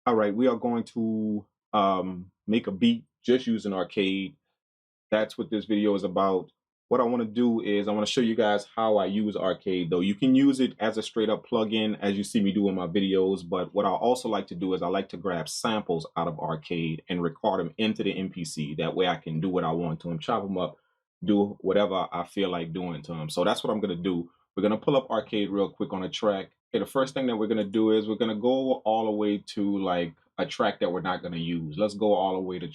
All right, we are going to make a beat just using Arcade. That's what this video is about. What I want to do is I want to show you guys how I use Arcade, though. You can use it as a straight up plugin as you see me do in my videos. But what I also like to do is I like to grab samples out of Arcade and record them into the MPC. That way I can do what I want to them, chop them up, do whatever I feel like doing to them. So that's what I'm going to do. We're going to pull up Arcade real quick on a track. Okay, the first thing that we're going to do is we're going to go all the way to like a track that we're not going to use. Let's go all the way to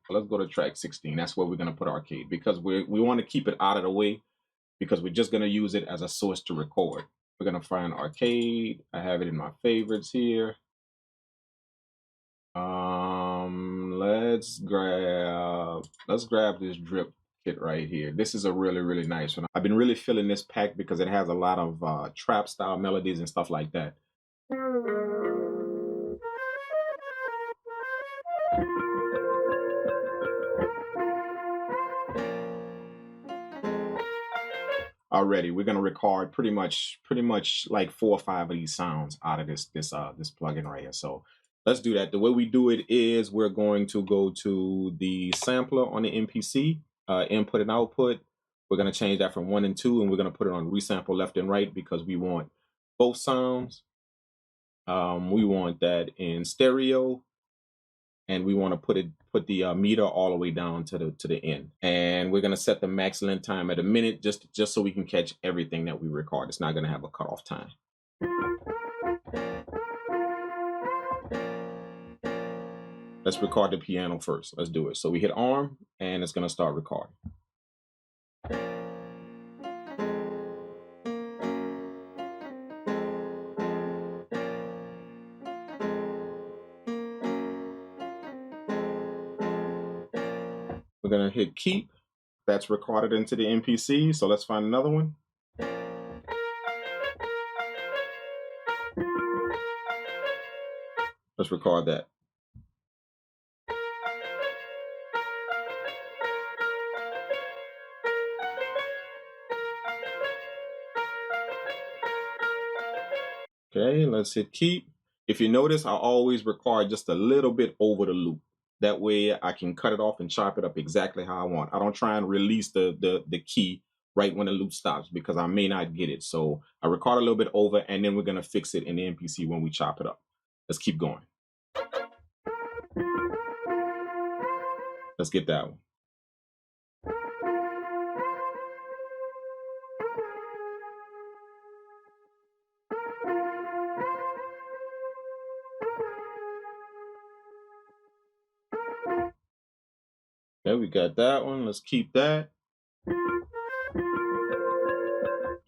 let's go to track 16. That's where we're going to put Arcade because we want to keep it out of the way because we're just going to use it as a source to record. We're going to find Arcade. I have it in my favorites here. Let's grab this drip kit right here. This is a really nice one. I've been really feeling this pack because it has a lot of trap style melodies and stuff like that. Already we're going to record pretty much like 4 or 5 of these sounds out of this plugin right here. So let's do that. The way we do it is we're going to go to the sampler on the MPC, input and output. We're going to change that from 1 and 2, and we're going to put it on resample left and right because we want both sounds. We want that in stereo, and we want to put the meter all the way down to the end. And we're going to set the max length time at a minute just so we can catch everything that we record. It's not going to have a cutoff time. Let's record the piano first. Let's do it. So we hit arm and it's going to start recording. We're going to hit keep. That's recorded into the MPC. So let's find another one. Let's record that. Okay, let's hit keep. If you notice, I always record just a little bit over the loop. That way I can cut it off and chop it up exactly how I want. I don't try and release the key right when the loop stops because I may not get it. So I record a little bit over and then we're going to fix it in the MPC when we chop it up. Let's keep going. Let's get that one. Okay, we got that one. Let's keep that.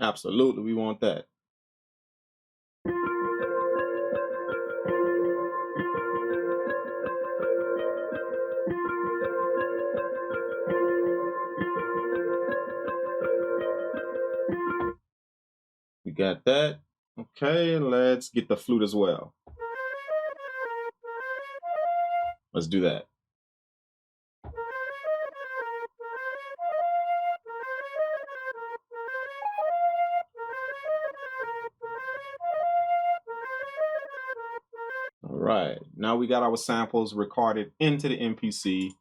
Absolutely, we want that. We got that. Okay, let's get the flute as well. Let's do that. All right, now we got our samples recorded into the MPC.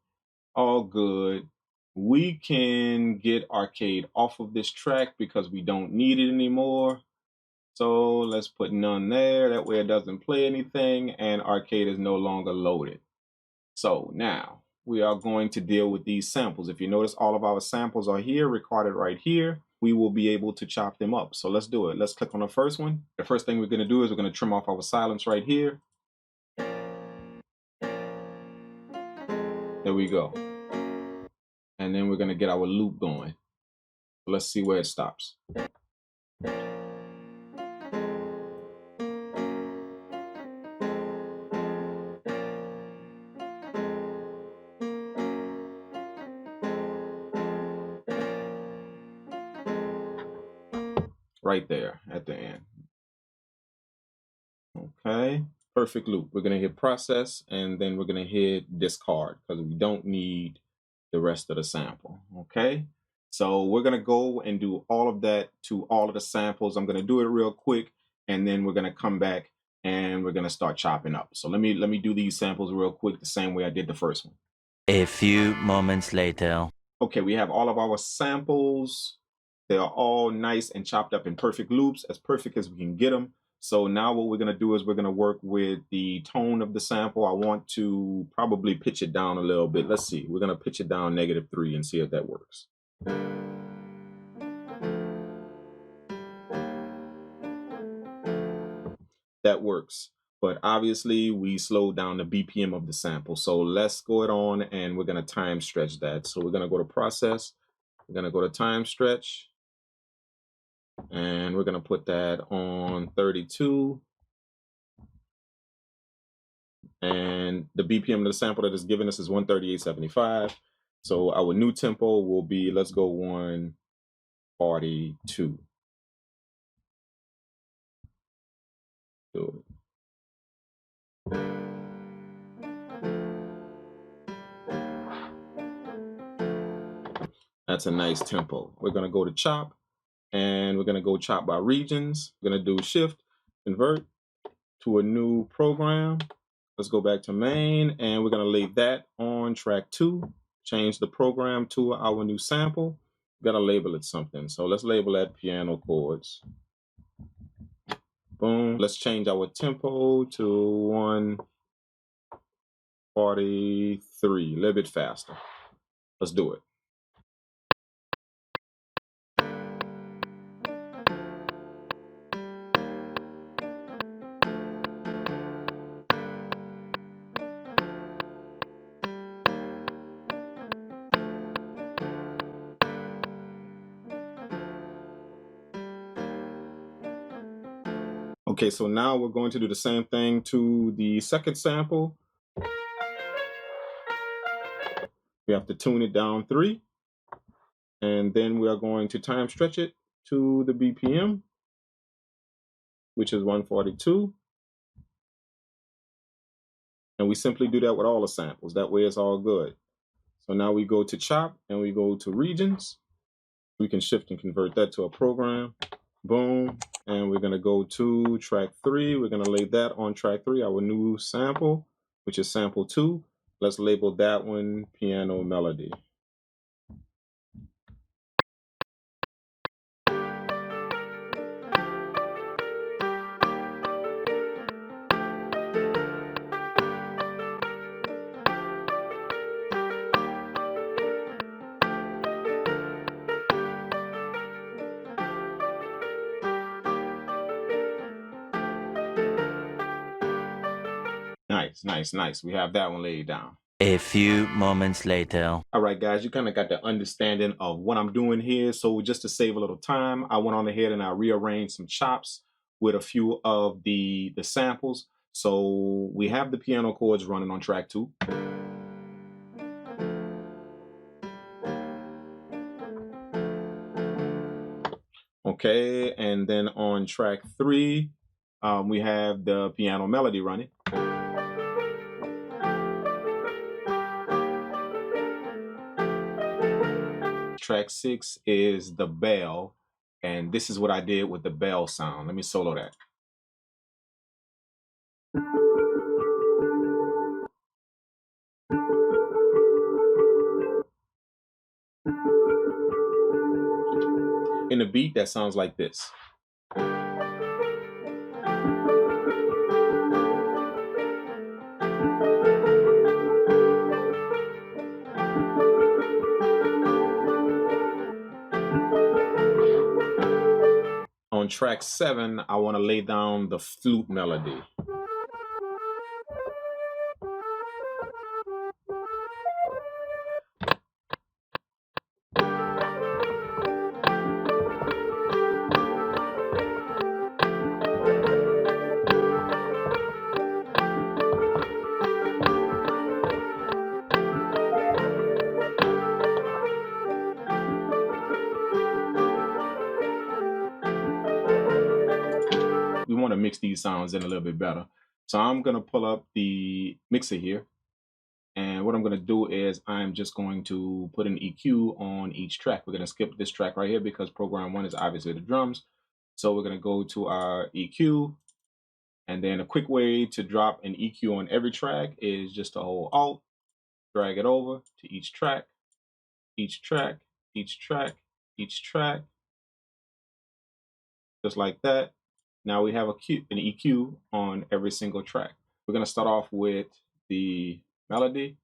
All good. We can get Arcade off of this track because we don't need it anymore. So let's put none there. That way it doesn't play anything and Arcade is no longer loaded. So now we are going to deal with these samples. If you notice, all of our samples are here, recorded right here. We will be able to chop them up. So let's do it. Let's click on the first one. The first thing we're going to do is we're going to trim off our silence right here. There we go. And then we're going to get our loop going. Let's see where it stops. Right there at the end. Okay, perfect loop. We're going to hit process and then we're going to hit discard because we don't need the rest of the sample. Okay, so we're going to go and do all of that to all of the samples. I'm going to do it real quick and then we're going to come back and we're gonna start chopping up. So let me do these samples real quick, the same way I did the first one. A few moments later. Okay, we have all of our samples. They are all nice and chopped up in perfect loops, as perfect as we can get them. So now what we're gonna do is we're gonna work with the tone of the sample. I want to probably pitch it down a little bit. Let's see, we're gonna pitch it down -3 and see if that works. That works. But obviously we slowed down the BPM of the sample. So let's go it on and we're gonna time stretch that. So we're gonna go to process, we're gonna go to time stretch, and we're gonna put that on 32. And the BPM of the sample that is given us is 138.75. So our new tempo will be, let's go 142. Do it. That's a nice tempo. We're gonna go to chop, and we're gonna go chop by regions. We're gonna do shift, convert to a new program. Let's go back to main, and we're gonna lay that on track 2. Change the program to our new sample. We're gonna label it something. So let's label that piano chords. Boom. Let's change our tempo to 143, a little bit faster. Let's do it. Okay, so now we're going to do the same thing to the second sample. We have to tune it down 3, and then we are going to time stretch it to the BPM, which is 142. And we simply do that with all the samples. That way it's all good. So now we go to chop and we go to regions. We can shift and convert that to a program. Boom. And we're gonna go to track 3. We're gonna lay that on track 3, our new sample, which is sample 2. Let's label that one piano melody. Nice, nice, nice. We have that one laid down. A few moments later. All right, guys, you kind of got the understanding of what I'm doing here. So just to save a little time, I went on ahead and I rearranged some chops with a few of the samples. So we have the piano chords running on track 2. Okay, and then on track 3, we have the piano melody running. Track 6 is the bell, and this is what I did with the bell sound. Let me solo that. In a beat, that sounds like this. On track 7, I want to lay down the flute melody. We want to mix these sounds in a little bit better. So I'm going to pull up the mixer here. And what I'm going to do is I'm just going to put an EQ on each track. We're going to skip this track right here because program 1 is obviously the drums. So we're going to go to our EQ. And then a quick way to drop an EQ on every track is just to hold Alt, drag it over to each track, each track, each track, each track, just like that. Now we have an EQ on every single track. We're going to start off with the melody.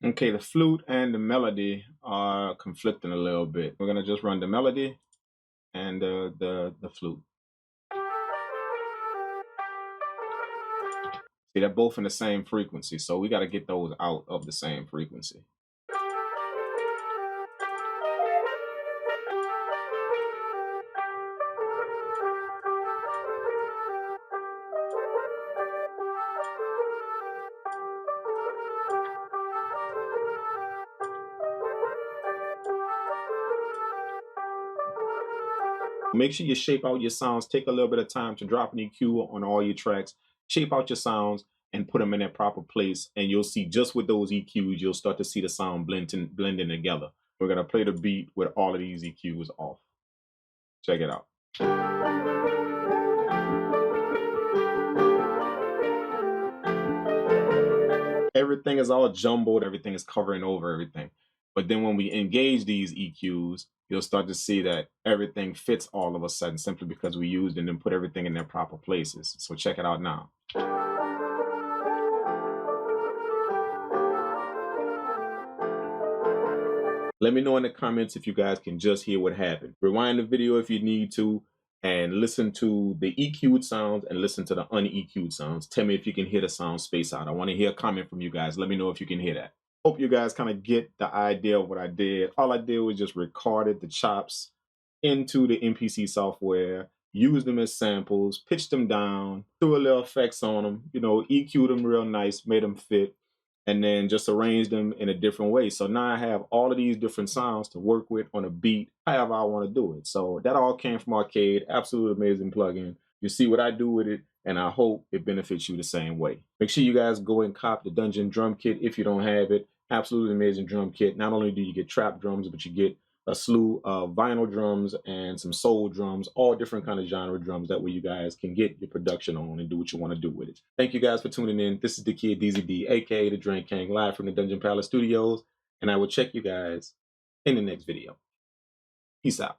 Okay, the flute and the melody are conflicting a little bit. We're gonna just run the melody and the flute. See, they're both in the same frequency, so we got to get those out of the same frequency. Make sure you shape out your sounds. Take a little bit of time to drop an EQ on all your tracks. Shape out your sounds and put them in their proper place. And you'll see just with those EQs, you'll start to see the sound blending together. We're going to play the beat with all of these EQs off. Check it out. Everything is all jumbled. Everything is covering over everything. But then when we engage these EQs, you'll start to see that everything fits all of a sudden simply because we used and then put everything in their proper places. So check it out now. Let me know in the comments if you guys can just hear what happened. Rewind the video if you need to and listen to the EQ'd sounds and listen to the un-EQ'd sounds. Tell me if you can hear the sound space out. I want to hear a comment from you guys. Let me know if you can hear that. Hope you guys kind of get the idea of what I did. All I did was just recorded the chops into the MPC software, used them as samples, pitched them down, threw a little effects on them, you know, EQ'd them real nice, made them fit, and then just arranged them in a different way. So now I have all of these different sounds to work with on a beat, however I want to do it. So that all came from Arcade. Absolutely amazing plugin. You see what I do with it, and I hope it benefits you the same way. Make sure you guys go and cop the Dungeon drum kit if you don't have it. Absolutely amazing drum kit. Not only do you get trap drums, but you get a slew of vinyl drums and some soul drums, all different kind of genre drums. That way you guys can get your production on and do what you want to do with it. Thank you guys for tuning in. This is the kid DZD, aka the Drink Kang, live from the Dungeon Palace Studios, and I will check you guys in the next video. Peace out.